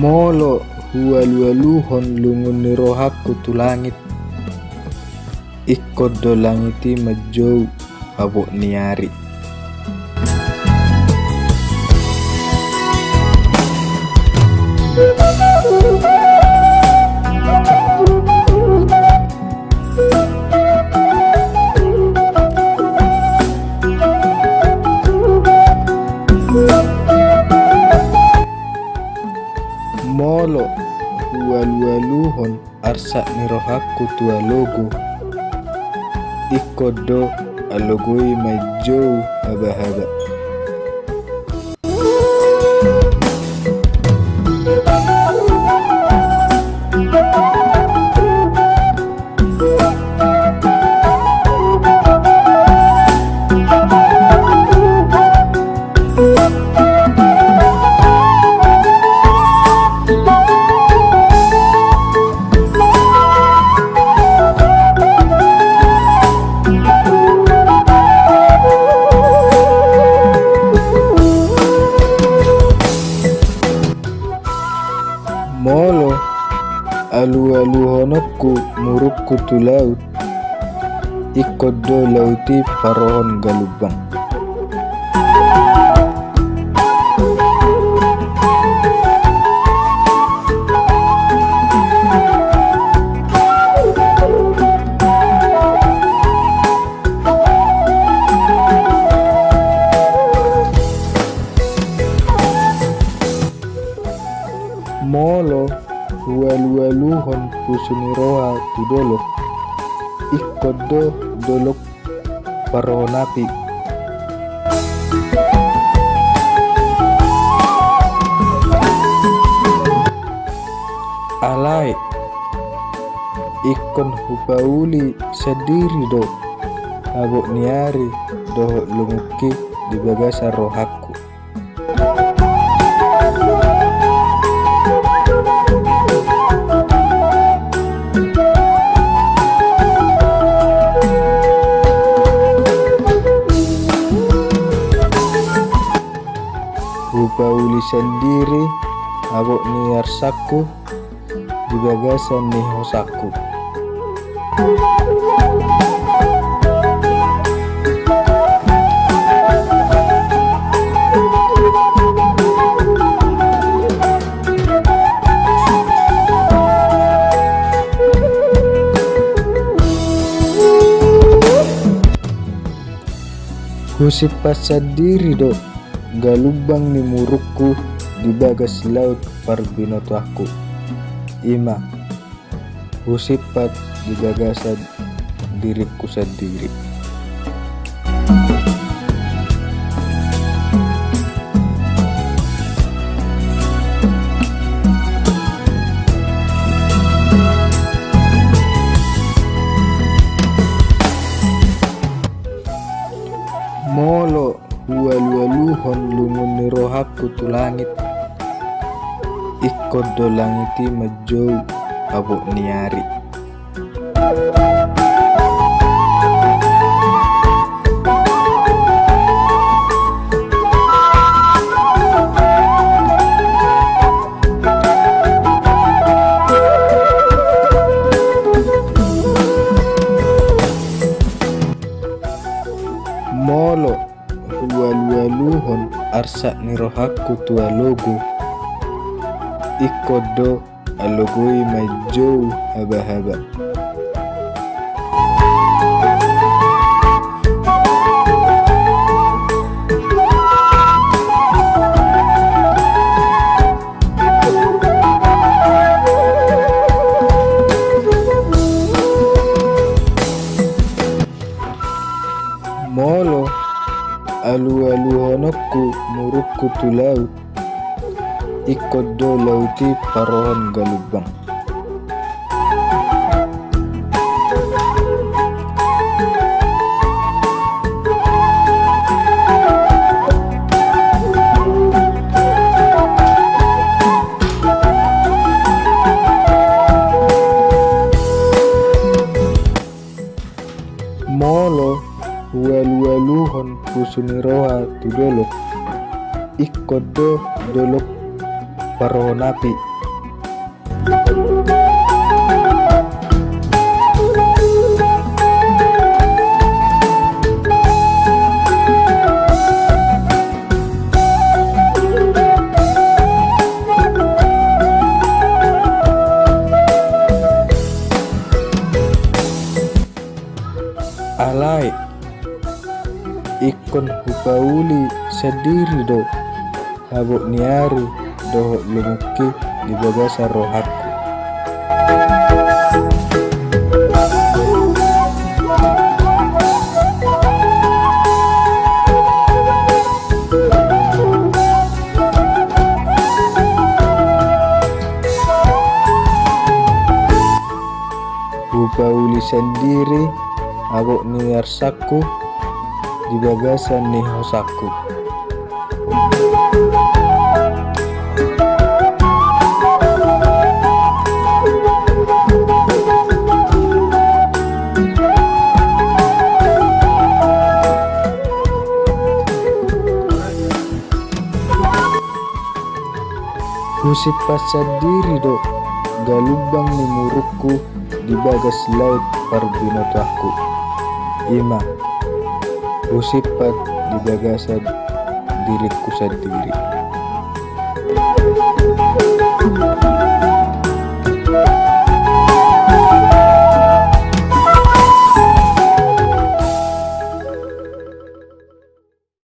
Molo huwaluwaluhon lungun ni rohaku tu langit, ikod do langiti majou abok niari. Molo huwaluwaluhon arsa ni rohaku tu alogo, ikod do alogoi majou haba-haba. Molo alu-aluhonokku murukku tu laut, ikod do lauti parohon galubang. Molo huwaluwaluhon pusuni roha tu dolok, ikod do dolok parohon api. Alai ikon hupauli sendiri do abok niari dohok lunguki di bagasa rohaku. Hupauli sendiri abok niarsaku di bagasan ni hosaku. Husipas sendiri do galubang ni murukku di bagas laut parbinoto aku. Ima husipat di gagasan diriku sendiri. Molo huwaluwaluhon lungun ni rohaku tu langit, ikod do langiti majou abok niari. Molo huwaluwaluhon arsa ni rohaku tu alogo, ikod do alogoi majou haba-haba. Molo alu-aluhonokku murukku tu laut, ikod do lauti parohon galubang. Molo huwaluwaluhon pusuni roha tu dolok, ikod do dolok parohon api. ikon hupauli sendiri do habo niari doho lumuki di bagasa rohaku. Hupauli sendiri habo niarsaku di bagasa ni hosaku. Husipat sendiri do galubang ni muruku di bagas laut parbinotaku. Ima husipat di bagasan diriku sendiri.